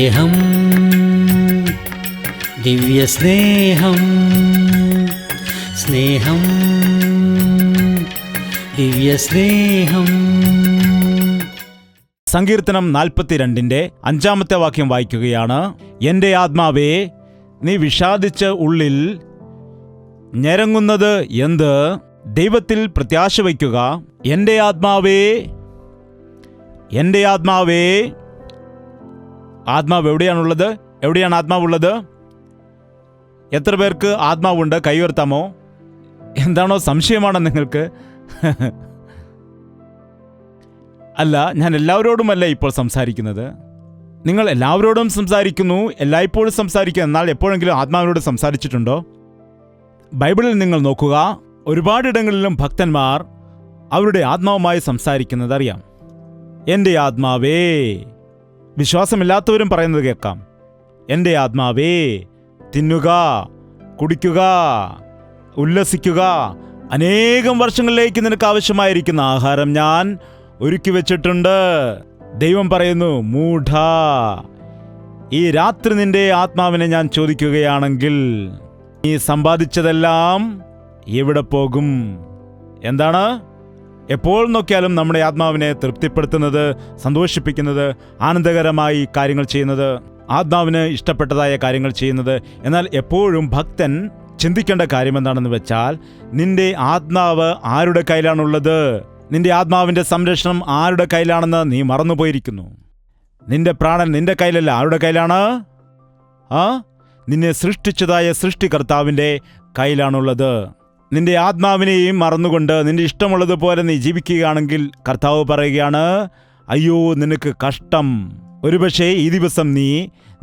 സ്നേഹം, ദിവ്യസ്നേഹം, സ്നേഹം, ദിവ്യസ്നേഹം. സങ്കീർത്തനം 42 5 വാക്യം വായിക്കുകയാണ്. എൻ്റെ ആത്മാവേ, നീ വിഷാദിച്ച് ഉള്ളിൽ ഞരങ്ങുന്നത് എന്ത്? ദൈവത്തിൽ പ്രത്യാശ വയ്ക്കുക. എൻ്റെ ആത്മാവേ, എൻ്റെ ആത്മാവേ. ആത്മാവ് എവിടെയാണുള്ളത്? എവിടെയാണ് ആത്മാവുള്ളത്? എത്ര പേർക്ക് ആത്മാവുണ്ട്? കൈ ഉയർത്താമോ? എന്താണോ സംശയമാണോ നിങ്ങൾക്ക്? അല്ല, ഞാൻ എല്ലാവരോടുമല്ല ഇപ്പോൾ സംസാരിക്കുന്നത്. നിങ്ങൾ എല്ലാവരോടും സംസാരിക്കുന്നു, എല്ലായ്പ്പോഴും സംസാരിക്കുക. എന്നാൽ എപ്പോഴെങ്കിലും ആത്മാവിനോട് സംസാരിച്ചിട്ടുണ്ടോ? ബൈബിളിൽ നിങ്ങൾ നോക്കുക, ഒരുപാടിടങ്ങളിലും ഭക്തന്മാർ അവരുടെ ആത്മാവുമായി സംസാരിക്കുന്നത് അറിയാം. എൻ്റെ ആത്മാവേ. വിശ്വാസമില്ലാത്തവരും പറയുന്നത് കേൾക്കാം. എൻ്റെ ആത്മാവേ, തിന്നുക, കുടിക്കുക, ഉല്ലസിക്കുക. അനേകം വർഷങ്ങളിലേക്ക് നിനക്ക് ആവശ്യമായിരിക്കുന്ന ആഹാരം ഞാൻ ഒരുക്കി വെച്ചിട്ടുണ്ട്. ദൈവം പറയുന്നു, മൂഢ, ഈ രാത്രി നിന്റെ ആത്മാവിനെ ഞാൻ ചോദിക്കുകയാണെങ്കിൽ നീ സമ്പാദിച്ചതെല്ലാം എവിടെ പോകും? എന്താണ്? എപ്പോൾ നോക്കിയാലും നമ്മുടെ ആത്മാവിനെ തൃപ്തിപ്പെടുത്തുന്നത്, സന്തോഷിപ്പിക്കുന്നത്, ആനന്ദകരമായി കാര്യങ്ങൾ ചെയ്യുന്നത്, ആത്മാവിന് ഇഷ്ടപ്പെട്ടതായ കാര്യങ്ങൾ ചെയ്യുന്നത്. എന്നാൽ എപ്പോഴും ഭക്തൻ ചിന്തിക്കേണ്ട കാര്യം എന്താണെന്ന് വെച്ചാൽ, നിന്റെ ആത്മാവ് ആരുടെ കയ്യിലാണുള്ളത്? നിന്റെ ആത്മാവിന്റെ സംരക്ഷണം ആരുടെ കയ്യിലാണെന്ന് നീ മറന്നുപോയിരിക്കുന്നു. നിന്റെ പ്രാണൻ നിന്റെ കയ്യിലല്ല. ആരുടെ കയ്യിലാണ്? നിന്നെ സൃഷ്ടിച്ചതായ സൃഷ്ടികർത്താവിൻ്റെ കയ്യിലാണുള്ളത്. നിന്റെ ആത്മാവിനെയും മറന്നുകൊണ്ട് നിന്റെ ഇഷ്ടമുള്ളതുപോലെ നീ ജീവിക്കുകയാണെങ്കിൽ കർത്താവ് പറയുകയാണ്, അയ്യോ നിനക്ക് കഷ്ടം. ഒരുപക്ഷെ ഈ ദിവസം നീ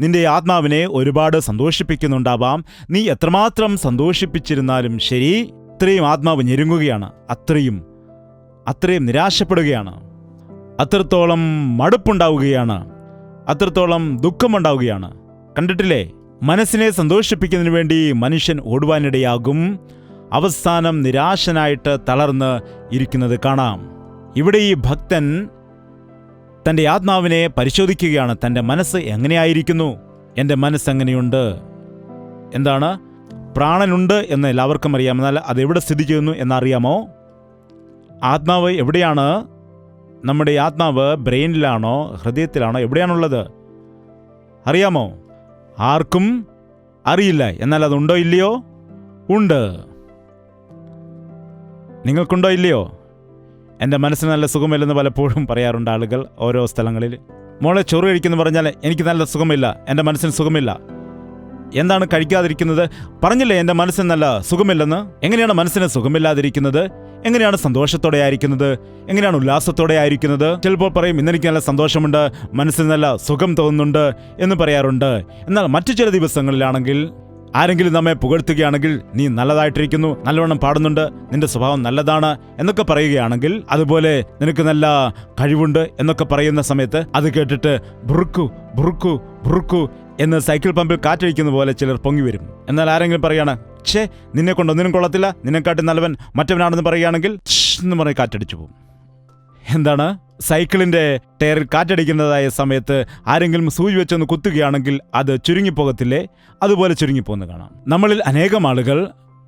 നിന്റെ ആത്മാവിനെ ഒരുപാട് സന്തോഷിപ്പിക്കുന്നുണ്ടാവാം. നീ എത്രമാത്രം സന്തോഷിപ്പിച്ചിരുന്നാലും ശരി, അത്രയും ആത്മാവ് ഞെരുങ്ങുകയാണ്, അത്രയും നിരാശപ്പെടുകയാണ്, അത്രത്തോളം മടുപ്പുണ്ടാവുകയാണ്, അത്രത്തോളം ദുഃഖമുണ്ടാവുകയാണ്. കണ്ടിട്ടില്ലേ? മനസ്സിനെ സന്തോഷിപ്പിക്കുന്നതിന് വേണ്ടി മനുഷ്യൻ ഓടുവാനിടയാകും. അവസാനം നിരാശനായിട്ട് തളർന്ന് ഇരിക്കുന്നത് കാണാം. ഇവിടെ ഈ ഭക്തൻ തൻ്റെ ആത്മാവിനെ പരിശോധിക്കുകയാണ്. തൻ്റെ മനസ്സ് എങ്ങനെയായിരിക്കുന്നു? എൻ്റെ മനസ്സെങ്ങനെയുണ്ട്? എന്താണ്? പ്രാണനുണ്ട് എന്ന് എല്ലാവർക്കും അറിയാം. എന്നാൽ അതെവിടെ സ്ഥിതി ചെയ്യുന്നു എന്നറിയാമോ? ആത്മാവ് എവിടെയാണ്? നമ്മുടെ ആത്മാവ് ബ്രെയിനിലാണോ, ഹൃദയത്തിലാണോ, എവിടെയാണുള്ളത്? അറിയാമോ? ആർക്കും അറിയില്ല. എന്നാൽ അതുണ്ടോ ഇല്ലയോ? ഉണ്ട്. നിങ്ങൾക്കുണ്ടോ ഇല്ലയോ? എൻ്റെ മനസ്സിന് നല്ല സുഖമില്ലെന്ന് പലപ്പോഴും പറയാറുണ്ട് ആളുകൾ ഓരോ സ്ഥലങ്ങളിൽ. മോളെ ചോറ് കഴിക്കുന്നു പറഞ്ഞാൽ എനിക്ക് നല്ല സുഖമില്ല, എൻ്റെ മനസ്സിന് സുഖമില്ല. എന്താണ് കഴിക്കാതിരിക്കുന്നത്? പറഞ്ഞില്ലേ എൻ്റെ മനസ്സിന് നല്ല സുഖമില്ലെന്ന്. എങ്ങനെയാണ് മനസ്സിന് സുഖമില്ലാതിരിക്കുന്നത്? എങ്ങനെയാണ് സന്തോഷത്തോടെ ആയിരിക്കുന്നത്? എങ്ങനെയാണ് ഉല്ലാസത്തോടെ ആയിരിക്കുന്നത്? ചിലപ്പോൾ പറയും, ഇന്നെനിക്ക് നല്ല സന്തോഷമുണ്ട്, മനസ്സിന് നല്ല സുഖം തോന്നുന്നുണ്ട് എന്ന് പറയാറുണ്ട്. എന്നാൽ മറ്റു ചില ദിവസങ്ങളിലാണെങ്കിൽ ആരെങ്കിലും നമ്മെ പുകഴ്ത്തുകയാണെങ്കിൽ, നീ നല്ലതായിട്ടിരിക്കുന്നു, നല്ലവണ്ണം പാടുന്നുണ്ട്, നിന്റെ സ്വഭാവം നല്ലതാണ് എന്നൊക്കെ പറയുകയാണെങ്കിൽ, അതുപോലെ നിനക്ക് നല്ല കഴിവുണ്ട് എന്നൊക്കെ പറയുന്ന സമയത്ത് അത് കേട്ടിട്ട് ബുറുക്കു ബുറുക്കു ബുറുക്കു എന്ന് സൈക്കിൾ പമ്പിൽ കാറ്റടിക്കുന്ന പോലെ ചിലർ പൊങ്ങി വരും. എന്നാൽ ആരെങ്കിലും പറയുകയാണ്, ഛേ നിന്നെ കൊണ്ടൊന്നിനും കൊള്ളത്തില്ല, നിന്നെക്കാട്ടി നല്ലവൻ മറ്റവനാണെന്ന് പറയുകയാണെങ്കിൽ എന്ന് പറഞ്ഞ് കാറ്റടിച്ചു പോകും. എന്താണ്? സൈക്കിളിൻ്റെ ടയറിൽ കാറ്റടിക്കുന്നതായ സമയത്ത് ആരെങ്കിലും സൂചി വെച്ചൊന്ന് കുത്തുകയാണെങ്കിൽ അത് ചുരുങ്ങിപ്പോകത്തില്ലേ? അതുപോലെ ചുരുങ്ങിപ്പോകുന്ന കാണാം. നമ്മളിൽ അനേകം ആളുകൾ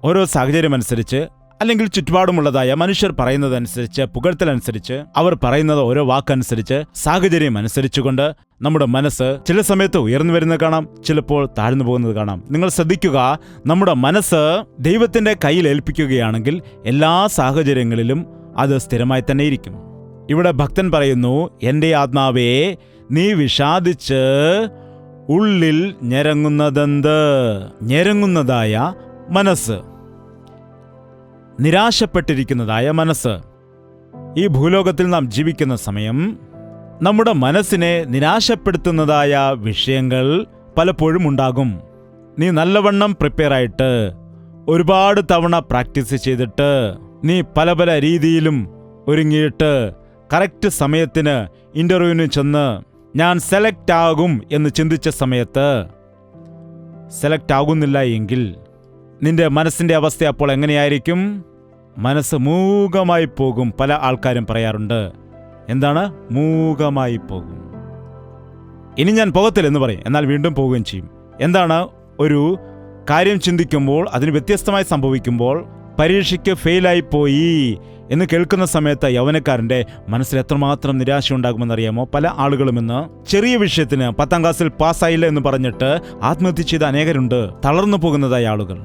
ഓരോ സാഹചര്യം അനുസരിച്ച്, അല്ലെങ്കിൽ ചുറ്റുപാടുമുള്ളതായ മനുഷ്യർ പറയുന്നതനുസരിച്ച്, പുകഴ്ത്തലനുസരിച്ച്, അവർ പറയുന്നത് ഓരോ വാക്കനുസരിച്ച്, സാഹചര്യം അനുസരിച്ചുകൊണ്ട് നമ്മുടെ മനസ്സ് ചില സമയത്ത് ഉയർന്നു വരുന്നത് കാണാം, ചിലപ്പോൾ താഴ്ന്നു പോകുന്നത് കാണാം. നിങ്ങൾ ശ്രദ്ധിക്കുക, നമ്മുടെ മനസ്സ് ദൈവത്തിൻ്റെ കയ്യിൽ ഏൽപ്പിക്കുകയാണെങ്കിൽ എല്ലാ സാഹചര്യങ്ങളിലും അത് സ്ഥിരമായി തന്നെ ഇരിക്കും. ഇവിടെ ഭക്തൻ പറയുന്നു, എൻ്റെ ആത്മാവേ, നീ വിഷാദിച്ച് ഉള്ളിൽ ഞരങ്ങുന്നതെന്ത്? ഞരങ്ങുന്നതായ മനസ്സ്, നിരാശപ്പെട്ടിരിക്കുന്നതായ മനസ്സ്. ഈ ഭൂലോകത്തിൽ നാം ജീവിക്കുന്ന സമയം നമ്മുടെ മനസ്സിനെ നിരാശപ്പെടുത്തുന്നതായ വിഷയങ്ങൾ പലപ്പോഴും ഉണ്ടാകും. നീ നല്ലവണ്ണം പ്രിപ്പയർ ആയിട്ട്, ഒരുപാട് തവണ പ്രാക്ടീസ് ചെയ്തിട്ട്, നീ പല പല രീതിയിലും ഒരുങ്ങിയിട്ട് കറക്റ്റ് സമയത്തിന് ഇൻ്റർവ്യൂവിന് ചെന്ന് ഞാൻ സെലക്ട് ആകും എന്ന് ചിന്തിച്ച സമയത്ത് സെലക്ട് ആകുന്നില്ല എങ്കിൽ നിന്റെ മനസ്സിൻ്റെ അവസ്ഥ അപ്പോൾ എങ്ങനെയായിരിക്കും? മനസ്സ് മൂകമായി പോകും. പല ആൾക്കാരും പറയാറുണ്ട്, എന്താണ്? മൂകമായി പോകും. ഇനി ഞാൻ പോകത്തില്ലെന്ന് പറയും, എന്നാൽ വീണ്ടും പോവുകയും ചെയ്യും. എന്താണ്? ഒരു കാര്യം ചിന്തിക്കുമ്പോൾ അതിന് വ്യത്യസ്തമായി സംഭവിക്കുമ്പോൾ പരീക്ഷയ്ക്ക് ഫെയിലായി പോയി എന്ന് കേൾക്കുന്ന സമയത്ത് യൗവനക്കാരൻ്റെ മനസ്സിൽ എത്രമാത്രം നിരാശ ഉണ്ടാകുമെന്നറിയാമോ? പല ആളുകളും ഇന്ന് ചെറിയ വിഷയത്തിന് 10ാം ക്ലാസ്സിൽ പാസ്സായില്ല എന്ന് പറഞ്ഞിട്ട് ആത്മഹത്യ ചെയ്ത അനേകരുണ്ട്. തളർന്നു പോകുന്നതായ ആളുകൾ.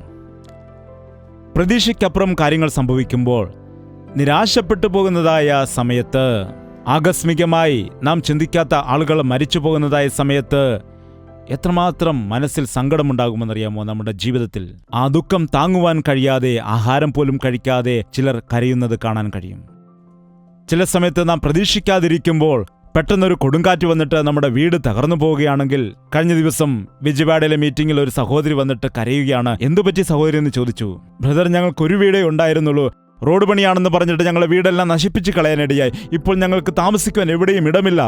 പ്രതീക്ഷയ്ക്കപ്പുറം കാര്യങ്ങൾ സംഭവിക്കുമ്പോൾ നിരാശപ്പെട്ടു പോകുന്നതായ സമയത്ത്, ആകസ്മികമായി നാം ചിന്തിക്കാത്ത ആളുകൾ മരിച്ചു പോകുന്നതായ സമയത്ത് എത്രമാത്രം മനസ്സിൽ സങ്കടമുണ്ടാകുമെന്നറിയാമോ? നമ്മുടെ ജീവിതത്തിൽ ആ ദുഃഖം താങ്ങുവാൻ കഴിയാതെ ആഹാരം പോലും കഴിക്കാതെ ചിലർ കരയുന്നത് കാണാൻ കഴിയും. ചില സമയത്ത് നാം പ്രതീക്ഷിക്കാതിരിക്കുമ്പോൾ പെട്ടെന്നൊരു കൊടുങ്കാറ്റ് വന്നിട്ട് നമ്മുടെ വീട് തകർന്നു പോവുകയാണെങ്കിൽ, കഴിഞ്ഞ ദിവസം വിജയവാഡയിലെ മീറ്റിംഗിൽ ഒരു സഹോദരി വന്നിട്ട് കരയുകയാണ്. എന്തുപറ്റി സഹോദരി എന്ന് ചോദിച്ചു. ബ്രദർ, ഞങ്ങൾക്കൊരു വീടേ ഉണ്ടായിരുന്നുള്ളൂ. റോഡ് പണിയാണെന്ന് പറഞ്ഞിട്ട് ഞങ്ങളെ വീടെല്ലാം നശിപ്പിച്ച് കളയാനിടയായി. ഇപ്പോൾ ഞങ്ങൾക്ക് താമസിക്കുവാൻ എവിടെയും ഇടമില്ല.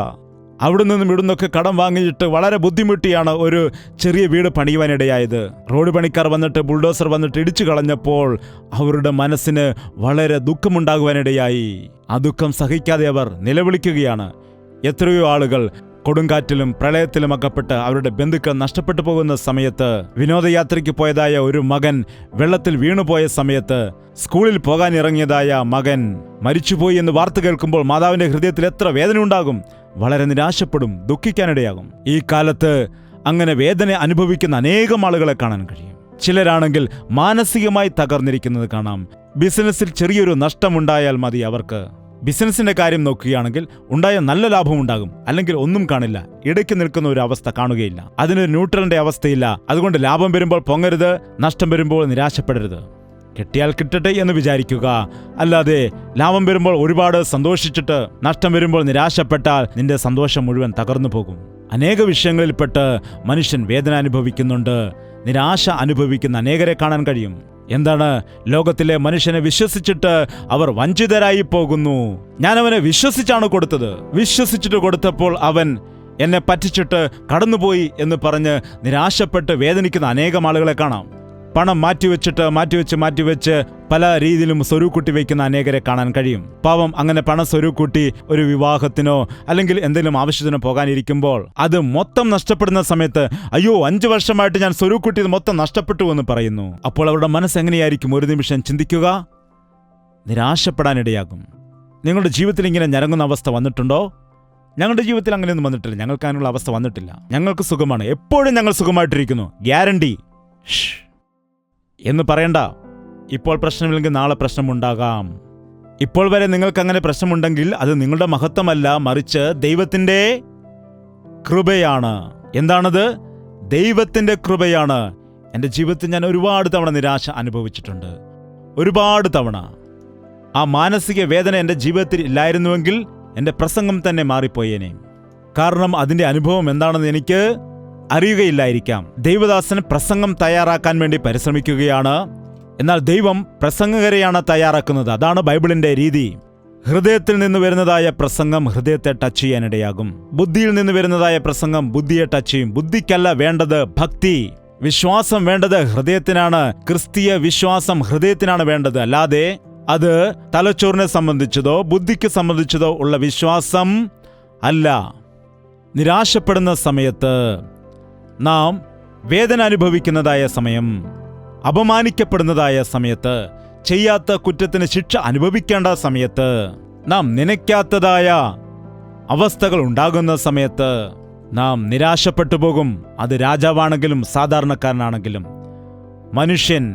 അവിടെ നിന്നും ഇവിടുന്നൊക്കെ കടം വാങ്ങിയിട്ട് വളരെ ബുദ്ധിമുട്ടിയാണ് ഒരു ചെറിയ വീട് പണിയുവാനിടയായത്. റോഡ് പണിക്കാർ വന്നിട്ട് ബുൾഡോസർ വന്നിട്ട് ഇടിച്ചു കളഞ്ഞപ്പോൾ അവരുടെ മനസ്സിന് വളരെ ദുഃഖമുണ്ടാകുവാനിടയായി. ആ ദുഃഖം സഹിക്കാതെ അവർ നിലവിളിക്കുകയാണ്. എത്രയോ ആളുകൾ കൊടുങ്കാറ്റിലും പ്രളയത്തിലും അകപ്പെട്ട് അവരുടെ ബന്ധുക്കൾ നഷ്ടപ്പെട്ടു പോകുന്ന സമയത്ത്, വിനോദയാത്രയ്ക്ക് പോയതായ ഒരു മകൻ വെള്ളത്തിൽ വീണുപോയ സമയത്ത്, സ്കൂളിൽ പോകാൻ ഇറങ്ങിയതായ മകൻ മരിച്ചുപോയി എന്ന് വാർത്ത കേൾക്കുമ്പോൾ മാതാവിന്റെ ഹൃദയത്തിൽ എത്ര വേദന ഉണ്ടാകും! വളരെ നിരാശപ്പെടും, ദുഃഖിക്കാനിടയാകും. ഈ കാലത്ത് അങ്ങനെ വേദന അനുഭവിക്കുന്ന അനേകം ആളുകളെ കാണാൻ കഴിയും. ചിലരാണെങ്കിൽ മാനസികമായി തകർന്നിരിക്കുന്നത് കാണാം. ബിസിനസ്സിൽ ചെറിയൊരു നഷ്ടമുണ്ടായാൽ മതി അവർക്ക്. ബിസിനസിന്റെ കാര്യം നോക്കുകയാണെങ്കിൽ ഉണ്ടായ നല്ല ലാഭമുണ്ടാകും, അല്ലെങ്കിൽ ഒന്നും കാണില്ല. ഇടയ്ക്ക് നിൽക്കുന്ന ഒരു അവസ്ഥ കാണുകയില്ല. അതിനൊരു ന്യൂട്രലിന്റെ അവസ്ഥയില്ല. അതുകൊണ്ട് ലാഭം വരുമ്പോൾ പൊങ്ങരുത്, നഷ്ടം വരുമ്പോൾ നിരാശപ്പെടരുത്. കിട്ടിയാൽ കിട്ടട്ടെ എന്ന് വിചാരിക്കുക. അല്ലാതെ ലാഭം വരുമ്പോൾ ഒരുപാട് സന്തോഷിച്ചിട്ട് നഷ്ടം വരുമ്പോൾ നിരാശപ്പെട്ടാൽ നിന്റെ സന്തോഷം മുഴുവൻ തകർന്നു പോകും. അനേക വിഷയങ്ങളിൽപ്പെട്ട് മനുഷ്യൻ വേദന അനുഭവിക്കുന്നുണ്ട്. നിരാശ അനുഭവിക്കുന്ന അനേകരെ കാണാൻ കഴിയും. എന്താണ്? ലോകത്തിലെ മനുഷ്യനെ വിശ്വസിച്ചിട്ട് അവർ വഞ്ചിതരായി പോകുന്നു. ഞാൻ അവനെ വിശ്വസിച്ചാണ് കൊടുത്തത്. വിശ്വസിച്ചിട്ട് കൊടുത്തപ്പോൾ അവൻ എന്നെ പറ്റിച്ചിട്ട് കടന്നുപോയി എന്ന് പറഞ്ഞ് നിരാശപ്പെട്ട് വേദനിക്കുന്ന അനേകം ആളുകളെ കാണാം. പണം മാറ്റിവെച്ച് പല രീതിയിലും സ്വരൂക്കൂട്ടി വയ്ക്കുന്ന അനേകരെ കാണാൻ കഴിയും. പാവം അങ്ങനെ പണം സ്വരൂക്കൂട്ടി ഒരു വിവാഹത്തിനോ അല്ലെങ്കിൽ എന്തെങ്കിലും ആവശ്യത്തിനോ പോകാനിരിക്കുമ്പോൾ അത് മൊത്തം നഷ്ടപ്പെടുന്ന സമയത്ത്, അയ്യോ 5 വർഷമായിട്ട് ഞാൻ സ്വരൂക്കൂട്ടിയത് മൊത്തം നഷ്ടപ്പെട്ടു എന്ന് പറയുന്നു. അപ്പോൾ അവരുടെ മനസ്സ് എങ്ങനെയായിരിക്കും? ഒരു നിമിഷം ചിന്തിക്കുക. നിരാശപ്പെടാനിടയാകും. നിങ്ങളുടെ ജീവിതത്തിൽ ഇങ്ങനെ ഞരങ്ങുന്ന അവസ്ഥ വന്നിട്ടുണ്ടോ? ഞങ്ങളുടെ ജീവിതത്തിൽ അങ്ങനെയൊന്നും വന്നിട്ടില്ല. ഞങ്ങൾക്ക് അതിനുള്ള അവസ്ഥ വന്നിട്ടില്ല. ഞങ്ങൾക്ക് സുഖമാണ്. എപ്പോഴും ഞങ്ങൾ സുഖമായിട്ടിരിക്കുന്നു, ഗ്യാരണ്ടി എന്ന് പറയണ്ട. ഇപ്പോൾ പ്രശ്നമില്ലെങ്കിൽ നാളെ പ്രശ്നമുണ്ടാകാം. ഇപ്പോൾ വരെ നിങ്ങൾക്ക് അങ്ങനെ പ്രശ്നമുണ്ടെങ്കിൽ അത് നിങ്ങളുടെ മഹത്വമല്ല, മറിച്ച് ദൈവത്തിൻ്റെ കൃപയാണ്. എന്താണത്? ദൈവത്തിൻ്റെ കൃപയാണ്. എൻ്റെ ജീവിതത്തിൽ ഞാൻ ഒരുപാട് തവണ നിരാശ അനുഭവിച്ചിട്ടുണ്ട്. ഒരുപാട് തവണ. ആ മാനസിക വേദന എൻ്റെ ജീവിതത്തിൽ ഇല്ലായിരുന്നുവെങ്കിൽ എൻ്റെ പ്രസംഗം തന്നെ മാറിപ്പോയേനെ. കാരണം അതിൻ്റെ അനുഭവം എന്താണെന്ന് എനിക്ക് അറിയുകയില്ലായിരിക്കാം. ദൈവദാസൻ പ്രസംഗം തയ്യാറാക്കാൻ വേണ്ടി പരിശ്രമിക്കുകയാണ്. എന്നാൽ ദൈവം പ്രസംഗകരെയാണ് തയ്യാറാക്കുന്നത്. അതാണ് ബൈബിളിന്റെ രീതി. ഹൃദയത്തിൽ നിന്ന് വരുന്നതായ പ്രസംഗം ഹൃദയത്തെ ടച്ച് ചെയ്യാനിടയാകും. ബുദ്ധിയിൽ നിന്ന് വരുന്നതായ പ്രസംഗം ബുദ്ധിയെ ടച്ച് ചെയ്യും. ബുദ്ധിക്കല്ല വേണ്ടത് ഭക്തി, വിശ്വാസം വേണ്ടത് ഹൃദയത്തിനാണ്. ക്രിസ്തീയ വിശ്വാസം ഹൃദയത്തിനാണ് വേണ്ടത്. അല്ലാതെ അത് തലച്ചോറിനെ സംബന്ധിച്ചതോ ബുദ്ധിക്ക് സംബന്ധിച്ചതോ ഉള്ള വിശ്വാസം അല്ല. നിരാശപ്പെടുന്ന സമയത്ത്, നാം വേദന അനുഭവിക്കുന്നതായ സമയം, അപമാനിക്കപ്പെടുന്നതായ സമയത്ത്, ചെയ്യാത്ത കുറ്റത്തിന് ശിക്ഷ അനുഭവിക്കേണ്ട സമയത്ത്, നാം നനയ്ക്കാത്തതായ അവസ്ഥകൾ ഉണ്ടാകുന്ന സമയത്ത് നാം നിരാശപ്പെട്ടു പോകും. അത് രാജാവാണെങ്കിലും സാധാരണക്കാരനാണെങ്കിലും മനുഷ്യൻ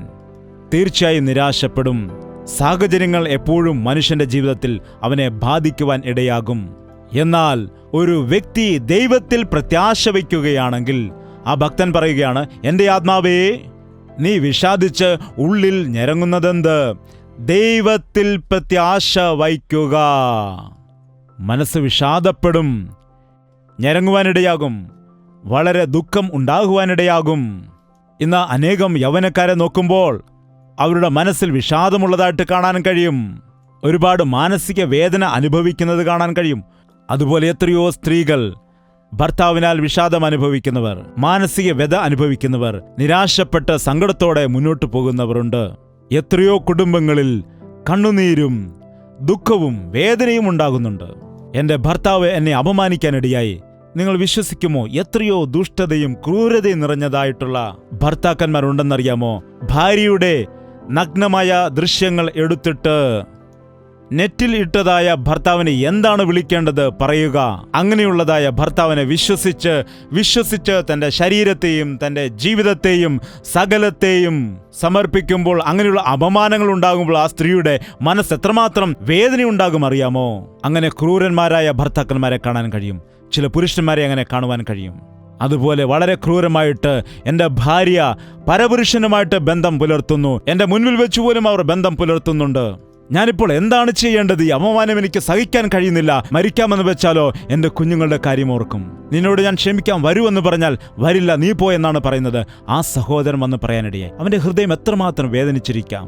തീർച്ചയായും നിരാശപ്പെടും. സാഹചര്യങ്ങൾ എപ്പോഴും മനുഷ്യന്റെ ജീവിതത്തിൽ അവനെ ബാധിക്കുവാൻ ഇടയാകും. എന്നാൽ ഒരു വ്യക്തി ദൈവത്തിൽ പ്രത്യാശ വയ്ക്കുകയാണെങ്കിൽ, ആ ഭക്തൻ പറയുകയാണ്, എൻ്റെ ആത്മാവേ നീ വിഷാദിച്ച് ഉള്ളിൽ ഞരങ്ങുന്നതെന്ത്? ദൈവത്തിൽ പ്രത്യാശ വയ്ക്കുക. മനസ്സ് വിഷാദപ്പെടും, ഞരങ്ങുവാനിടയാകും, വളരെ ദുഃഖം ഉണ്ടാകുവാനിടയാകും. ഇന്ന് അനേകം യൗവനക്കാരെ നോക്കുമ്പോൾ അവരുടെ മനസ്സിൽ വിഷാദമുള്ളതായിട്ട് കാണാൻ കഴിയും. ഒരുപാട് മാനസിക വേദന അനുഭവിക്കുന്നത് കാണാൻ കഴിയും. അതുപോലെ എത്രയോ സ്ത്രീകൾ ഭർത്താവിനാൽ വിഷാദം അനുഭവിക്കുന്നവർ, മാനസിക വ്യത അനുഭവിക്കുന്നവർ, നിരാശപ്പെട്ട് സങ്കടത്തോടെ മുന്നോട്ടു പോകുന്നവരുണ്ട്. എത്രയോ കുടുംബങ്ങളിൽ കണ്ണുനീരും ദുഃഖവും വേദനയും ഉണ്ടാകുന്നുണ്ട്. എൻ്റെ ഭർത്താവ് എന്നെ അപമാനിക്കാനിടയായി, നിങ്ങൾ വിശ്വസിക്കുമോ? എത്രയോ ദുഷ്ടതയും ക്രൂരതയും നിറഞ്ഞതായിട്ടുള്ള ഭർത്താക്കന്മാരുണ്ടെന്നറിയാമോ? ഭാര്യയുടെ നഗ്നമായ ദൃശ്യങ്ങൾ എടുത്തിട്ട് നെറ്റിൽ ഇട്ടതായ ഭർത്താവിനെ എന്താണ് വിളിക്കേണ്ടത് പറയുക. അങ്ങനെയുള്ളതായ ഭർത്താവിനെ വിശ്വസിച്ച് തൻ്റെ ശരീരത്തെയും തൻ്റെ ജീവിതത്തെയും സകലത്തെയും സമർപ്പിക്കുമ്പോൾ അങ്ങനെയുള്ള അപമാനങ്ങൾ ഉണ്ടാകുമ്പോൾ ആ സ്ത്രീയുടെ മനസ്സ് എത്രമാത്രം വേദനയുണ്ടാകും അറിയാമോ? അങ്ങനെ ക്രൂരന്മാരായ ഭർത്താക്കന്മാരെ കാണാൻ കഴിയും. ചില പുരുഷന്മാരെ അങ്ങനെ കാണുവാൻ കഴിയും. അതുപോലെ വളരെ ക്രൂരമായിട്ട് എൻ്റെ ഭാര്യ പരപുരുഷനുമായിട്ട് ബന്ധം പുലർത്തുന്നു, എൻ്റെ മുൻപിൽ വെച്ച് പോലും അവർ ബന്ധം പുലർത്തുന്നുണ്ട്. ഞാനിപ്പോൾ എന്താണ് ചെയ്യേണ്ടത്? ഈ അപമാനം എനിക്ക് സഹിക്കാൻ കഴിയുന്നില്ല. മരിക്കാമെന്ന് വെച്ചാലോ എൻ്റെ കുഞ്ഞുങ്ങളുടെ കാര്യം ഓർക്കും. നിന്നോട് ഞാൻ ക്ഷമിക്കാം, വരൂ എന്ന് പറഞ്ഞാൽ വരില്ല, നീ പോ എന്നാണ് പറയുന്നത്. ആ സഹോദരൻ വന്ന് പറയാനിടയായി. അവൻ്റെ ഹൃദയം എത്രമാത്രം വേദനിച്ചിരിക്കാം.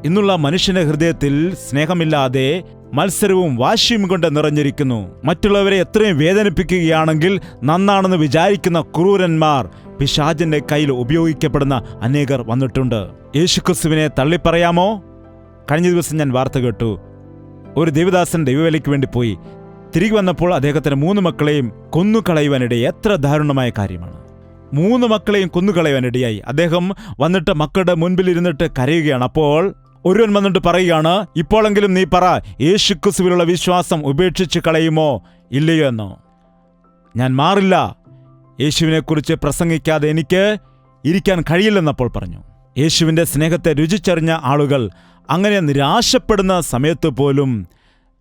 ഇന്നുള്ള മനുഷ്യന്റെ ഹൃദയത്തിൽ സ്നേഹമില്ലാതെ മത്സരവും വാശിയും കൊണ്ട് നിറഞ്ഞിരിക്കുന്നു. മറ്റുള്ളവരെ എത്രയും വേദനിപ്പിക്കുകയാണെങ്കിൽ നന്നാണെന്ന് വിചാരിക്കുന്ന ക്രൂരന്മാർ പിശാചിന്റെ കയ്യിൽ ഉപയോഗിക്കപ്പെടുന്ന അനേകർ വന്നിട്ടുണ്ട്. യേശുക്രിസ്തുവിനെ തള്ളിപ്പറയാമോ? കഴിഞ്ഞ ദിവസം ഞാൻ വാർത്ത കേട്ടു. ഒരു ദേവദാസൻ ദൈവവേലയ്ക്ക് വേണ്ടി പോയി. തിരികെ വന്നപ്പോൾ അദ്ദേഹത്തിന് 3 മക്കളെയും കൊന്നുകളയുവാനിടയായി. എത്ര ദാരുണമായ കാര്യമാണ്! 3 മക്കളെയും കൊന്നുകളയുവാനിടയായി. അദ്ദേഹം വന്നിട്ട് മക്കളുടെ മുൻപിൽ ഇരുന്നിട്ട് കരയുകയാണ്. അപ്പോൾ ഒരുവൻ വന്നിട്ട് പറയുകയാണ്, ഇപ്പോഴെങ്കിലും നീ പറ, യേശുക്രിസ്തുവിലുള്ള വിശ്വാസം ഉപേക്ഷിച്ച് കളയുമോ ഇല്ലയോ എന്നോ? ഞാൻ മാറില്ല, യേശുവിനെക്കുറിച്ച് പ്രസംഗിക്കാതെ എനിക്ക് ഇരിക്കാൻ കഴിയില്ലെന്നപ്പോൾ പറഞ്ഞു. യേശുവിൻ്റെ സ്നേഹത്തെ രുചിച്ചറിഞ്ഞ ആളുകൾ അങ്ങനെ നിരാശപ്പെടുന്ന സമയത്ത് പോലും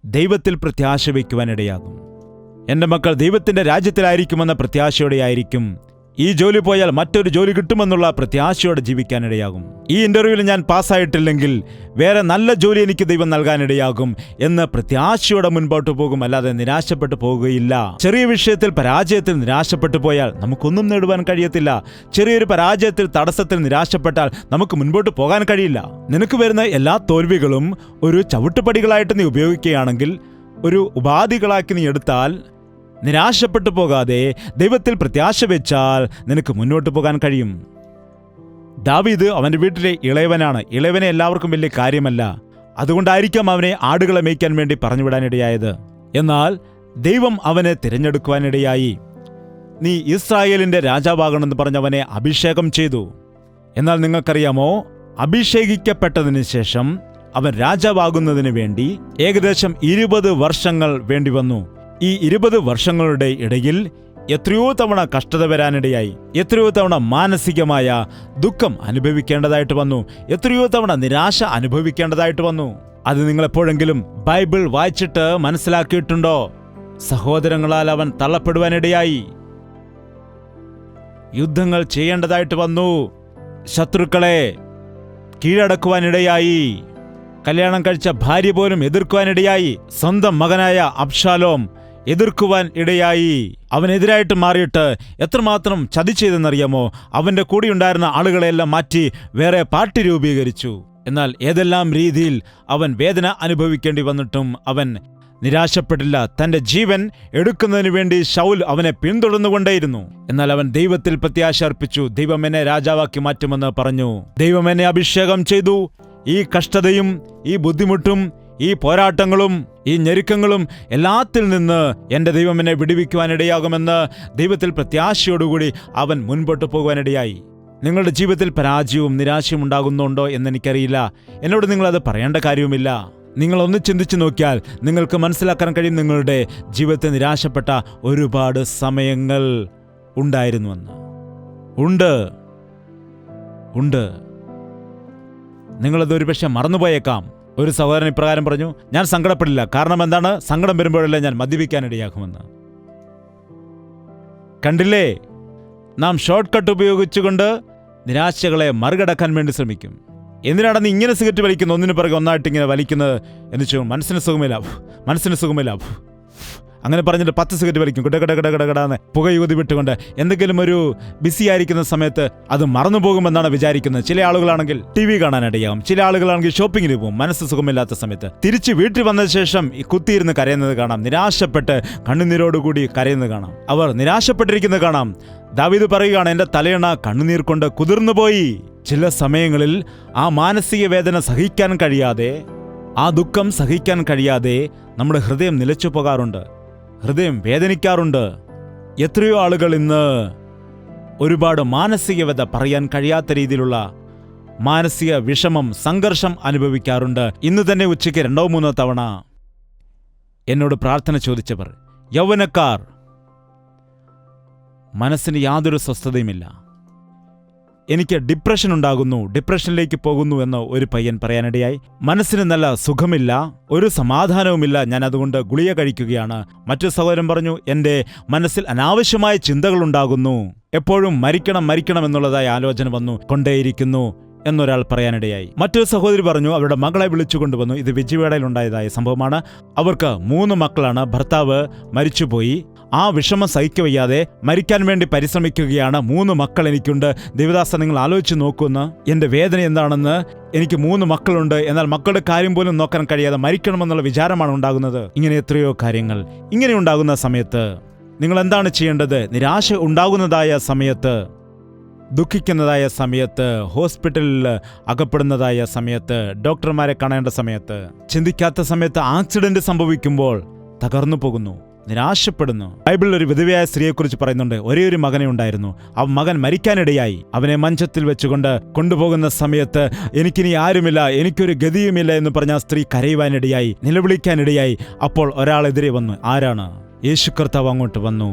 ദൈവത്തിൽ പ്രത്യാശ വയ്ക്കുവാനിടയാകും. എൻ്റെ മക്കൾ ദൈവത്തിൻ്റെ രാജ്യത്തിലായിരിക്കുമെന്ന പ്രത്യാശയോടെയായിരിക്കും. ഈ ജോലി പോയാൽ മറ്റൊരു ജോലി കിട്ടുമെന്നുള്ള പ്രത്യാശയോടെ ജീവിക്കാനിടയാകും. ഈ ഇന്റർവ്യൂവിൽ ഞാൻ പാസ്സായിട്ടില്ലെങ്കിൽ വേറെ നല്ല ജോലി എനിക്ക് ദൈവം നൽകാനിടയാകും എന്ന് പ്രത്യാശയോടെ മുൻപോട്ട് പോകും, അല്ലാതെ നിരാശപ്പെട്ടു പോകുകയില്ല. ചെറിയ വിഷയത്തിൽ പരാജയത്തിൽ നിരാശപ്പെട്ടു പോയാൽ നമുക്കൊന്നും നേടുവാൻ കഴിയത്തില്ല. ചെറിയൊരു പരാജയത്തിൽ തടസ്സത്തിൽ നിരാശപ്പെട്ടാൽ നമുക്ക് മുൻപോട്ട് പോകാൻ കഴിയില്ല. നിനക്ക് വരുന്ന എല്ലാ തോൽവികളും ഒരു ചവിട്ടുപടികളായിട്ട് നീ ഉപയോഗിക്കുകയാണെങ്കിൽ, ഒരു ഉപാധികളാക്കി നീ എടുത്താൽ, നിരാശപ്പെട്ടു പോകാതെ ദൈവത്തിൽ പ്രത്യാശ വെച്ചാൽ നിനക്ക് മുന്നോട്ട് പോകാൻ കഴിയും. ദാവീദ് അവൻ്റെ വീട്ടിലെ ഇളയവനാണ്. ഇളയവനെ എല്ലാവർക്കും വലിയ കാര്യമല്ല. അതുകൊണ്ടായിരിക്കാം അവനെ ആടുകളെ മേയ്ക്കാൻ വേണ്ടി പറഞ്ഞുവിടാനിടയായത്. എന്നാൽ ദൈവം അവനെ തിരഞ്ഞെടുക്കുവാനിടയായി. നീ ഇസ്രായേലിന്റെ രാജാവാകണമെന്ന് പറഞ്ഞവനെ അഭിഷേകം ചെയ്തു. എന്നാൽ നിങ്ങൾക്കറിയാമോ, അഭിഷേകിക്കപ്പെട്ടതിന് ശേഷം അവൻ രാജാവാകുന്നതിന് വേണ്ടി ഏകദേശം 20 വർഷങ്ങൾ വേണ്ടി വന്നു. ഈ 20 വർഷങ്ങളുടെ ഇടയിൽ എത്രയോ തവണ കഷ്ടത വരാനിടയായി. എത്രയോ തവണ മാനസികമായ ദുഃഖം അനുഭവിക്കേണ്ടതായിട്ട് വന്നു. എത്രയോ തവണ നിരാശ അനുഭവിക്കേണ്ടതായിട്ട് വന്നു. അത് നിങ്ങളെപ്പോഴെങ്കിലും ബൈബിൾ വായിച്ചിട്ട് മനസ്സിലാക്കിയിട്ടുണ്ടോ? സഹോദരങ്ങളാൽ അവൻ തള്ളപ്പെടുവാനിടയായി. യുദ്ധങ്ങൾ ചെയ്യേണ്ടതായിട്ട് വന്നു. ശത്രുക്കളെ കീഴടക്കുവാനിടയായി. കല്യാണം കഴിച്ച ഭാര്യ പോലും എതിർക്കുവാനിടയായി. സ്വന്തം മകനായ അബ്ശാലോം എതിർക്കുവാൻ ഇടയായി. അവനെതിരായിട്ട് മാറിയിട്ട് എത്രമാത്രം ചതി ചെയ്തെന്നറിയാമോ? അവൻ്റെ കൂടെയുണ്ടായിരുന്ന ആളുകളെല്ലാം മാറ്റി വേറെ പാർട്ടി രൂപീകരിച്ചു. എന്നാൽ ഏതെല്ലാം രീതിയിൽ അവൻ വേദന അനുഭവിക്കേണ്ടി വന്നിട്ടും അവൻ നിരാശപ്പെട്ടില്ല. തൻ്റെ ജീവൻ എടുക്കുന്നതിന് വേണ്ടി ശൗൽ അവനെ പിന്തുടർന്നുകൊണ്ടേയിരുന്നു. എന്നാൽ അവൻ ദൈവത്തിൽ പ്രത്യാശ അർപ്പിച്ചു. ദൈവം എന്നെ രാജാവാക്കി മാറ്റുമെന്ന് പറഞ്ഞു. ദൈവം എന്നെ അഭിഷേകം ചെയ്തു. ഈ കഷ്ടതയും ഈ ബുദ്ധിമുട്ടും ഈ പോരാട്ടങ്ങളും ഈ ഞെരുക്കങ്ങളും എല്ലാത്തിൽ നിന്ന് എൻ്റെ ദൈവം എന്നെ വിടുവിക്കുവാനിടയാകുമെന്ന് ദൈവത്തിൽ പ്രത്യാശയോടുകൂടി അവൻ മുൻപോട്ട് പോകുവാനിടയായി. നിങ്ങളുടെ ജീവിതത്തിൽ പരാജയവും നിരാശയും ഉണ്ടാകുന്നുണ്ടോ എന്നെനിക്കറിയില്ല. എന്നോട് നിങ്ങളത് പറയേണ്ട കാര്യവുമില്ല. നിങ്ങളൊന്ന് ചിന്തിച്ചു നോക്കിയാൽ നിങ്ങൾക്ക് മനസ്സിലാക്കാൻ കഴിയും നിങ്ങളുടെ ജീവിതത്തിൽ നിരാശപ്പെട്ട ഒരുപാട് സമയങ്ങൾ ഉണ്ടായിരുന്നുവെന്ന്. ഉണ്ട്. നിങ്ങളത് ഒരുപക്ഷെ മറന്നുപോയേക്കാം. ഒരു സഹോദരൻ ഇപ്രകാരം പറഞ്ഞു, ഞാൻ സങ്കടപ്പെടില്ല. കാരണം എന്താണ്? സങ്കടം വരുമ്പോഴല്ലേ ഞാൻ മദ്യപിക്കാനിടയാക്കുമെന്ന്. കണ്ടില്ലേ, നാം ഷോർട്ട് കട്ട് ഉപയോഗിച്ചുകൊണ്ട് നിരാശകളെ മറികടക്കാൻ വേണ്ടി ശ്രമിക്കും. എന്തിനാണ് നീ ഇങ്ങനെ സിഗരറ്റ് വലിക്കുന്നത്, ഒന്നിനു പിറകെ ഒന്നായിട്ട് ഇങ്ങനെ വലിക്കുന്നത് എന്ന് വെച്ചാൽ മനസ്സിന് സുഖമില്ല. അങ്ങനെ പറഞ്ഞിട്ട് 10 സിഗരറ്റ് വലിക്കും, കിടകിടകിടകിടകിടാന്ന് പുകയൂതി വിട്ടുകൊണ്ട്. എന്തെങ്കിലും ഒരു ബിസി ആയിരിക്കുന്ന സമയത്ത് അത് മറന്നു പോകുമെന്നാണ് വിചാരിക്കുന്നത്. ചില ആളുകളാണെങ്കിൽ TV കാണാനിടയാകും, ചില ആളുകളാണെങ്കിൽ ഷോപ്പിങ്ങിന് പോകും. മനസ്സ് സുഖമില്ലാത്ത സമയത്ത് തിരിച്ച് വീട്ടിൽ വന്ന ശേഷം കുത്തിയിരുന്ന് കരയുന്നത് കാണാം. നിരാശപ്പെട്ട് കണ്ണുനീരോടുകൂടി കരയുന്നത് കാണാം. അവർ നിരാശപ്പെട്ടിരിക്കുന്നത് കാണാം. ദാവീദ് പറയുകയാണ്, എൻ്റെ തലയണ കണ്ണുനീർ കൊണ്ട് കുതിർന്നുപോയി. ചില സമയങ്ങളിൽ ആ മാനസിക വേദന സഹിക്കാൻ കഴിയാതെ, ആ ദുഃഖം സഹിക്കാൻ കഴിയാതെ നമ്മുടെ ഹൃദയം നിലച്ചു പോകാറുണ്ട്. ഹൃദയം വേദനിക്കാറുണ്ട്. എത്രയോ ആളുകൾ ഇന്ന് ഒരുപാട് മാനസികവ്യത പറയാൻ കഴിയാത്ത രീതിയിലുള്ള മാനസിക വിഷമം, സംഘർഷം അനുഭവിക്കാറുണ്ട്. ഇന്ന് തന്നെ ഉച്ചയ്ക്ക് 2-3 തവണ എന്നോട് പ്രാർത്ഥന ചോദിച്ചവർ, യൗവനക്കാർ, മനസ്സിന് യാതൊരു സ്വസ്ഥതയുമില്ല, എനിക്ക് ഡിപ്രഷൻ ഉണ്ടാകുന്നു, ഡിപ്രഷനിലേക്ക് പോകുന്നു എന്ന് ഒരു പയ്യൻ പറയാനിടയായി. മനസ്സിന് നല്ല സുഖമില്ല, ഒരു സമാധാനവുമില്ല, ഞാൻ അതുകൊണ്ട് ഗുളിക കഴിക്കുകയാണ്. മറ്റു സഹോദരൻ പറഞ്ഞു, എൻ്റെ മനസ്സിൽ അനാവശ്യമായ ചിന്തകളുണ്ടാകുന്നു, എപ്പോഴും മരിക്കണം എന്നുള്ളതായ ആലോചന വന്നു കൊണ്ടേയിരിക്കുന്നു എന്നൊരാൾ പറയാനിടയായി. മറ്റൊരു സഹോദരി പറഞ്ഞു, അവരുടെ മകളെ വിളിച്ചുകൊണ്ടുവന്നു. ഇത് വിജയവാഡയിലുണ്ടായതായ സംഭവമാണ്. അവർക്ക് 3 മക്കളാണ്. ഭർത്താവ് മരിച്ചുപോയി. ആ വിഷമം സഹിക്കവയ്യാതെ മരിക്കാൻ വേണ്ടി പരിശ്രമിക്കുകയാണ്. 3 മക്കൾ എനിക്കുണ്ട്. ദേവദാസ, നിങ്ങൾ ആലോചിച്ച് നോക്കുമെന്ന്, എൻ്റെ വേദന എന്താണെന്ന്. എനിക്ക് 3 മക്കളുണ്ട്, എന്നാൽ മക്കളുടെ കാര്യം പോലും നോക്കാൻ കഴിയാതെ മരിക്കണമെന്നുള്ള വിചാരമാണ് ഉണ്ടാകുന്നത്. ഇങ്ങനെ എത്രയോ കാര്യങ്ങൾ. ഇങ്ങനെ ഉണ്ടാകുന്ന സമയത്ത് നിങ്ങൾ എന്താണ് ചെയ്യേണ്ടത്? നിരാശ ഉണ്ടാകുന്നതായ സമയത്ത്, ദുഃഖിക്കുന്നതായ സമയത്ത്, ഹോസ്പിറ്റലിൽ അകപ്പെടുന്നതായ സമയത്ത്, ഡോക്ടർമാരെ കാണേണ്ട സമയത്ത്, ചിന്തിക്കാത്ത സമയത്ത് ആക്സിഡന്റ് സംഭവിക്കുമ്പോൾ തകർന്നു പോകുന്നു, നിരാശപ്പെടുന്നു. ബൈബിളിൽ ഒരു വിധവയായ സ്ത്രീയെക്കുറിച്ച് പറയുന്നുണ്ട്. ഒരേ ഒരു മകനെ ഉണ്ടായിരുന്നു. ആ മകൻ മരിക്കാനിടയായി. അവനെ മഞ്ചത്തിൽ വെച്ചുകൊണ്ട് കൊണ്ടുപോകുന്ന സമയത്ത്, എനിക്കിനി ആരുമില്ല, എനിക്കൊരു ഗതിയുമില്ല എന്ന് പറഞ്ഞ ആ സ്ത്രീ കരയുവാനിടയായി, നിലവിളിക്കാനിടയായി. അപ്പോൾ ഒരാളെതിരെ വന്നു. ആരാണ്? യേശു കർത്താവ് അങ്ങോട്ട് വന്നു.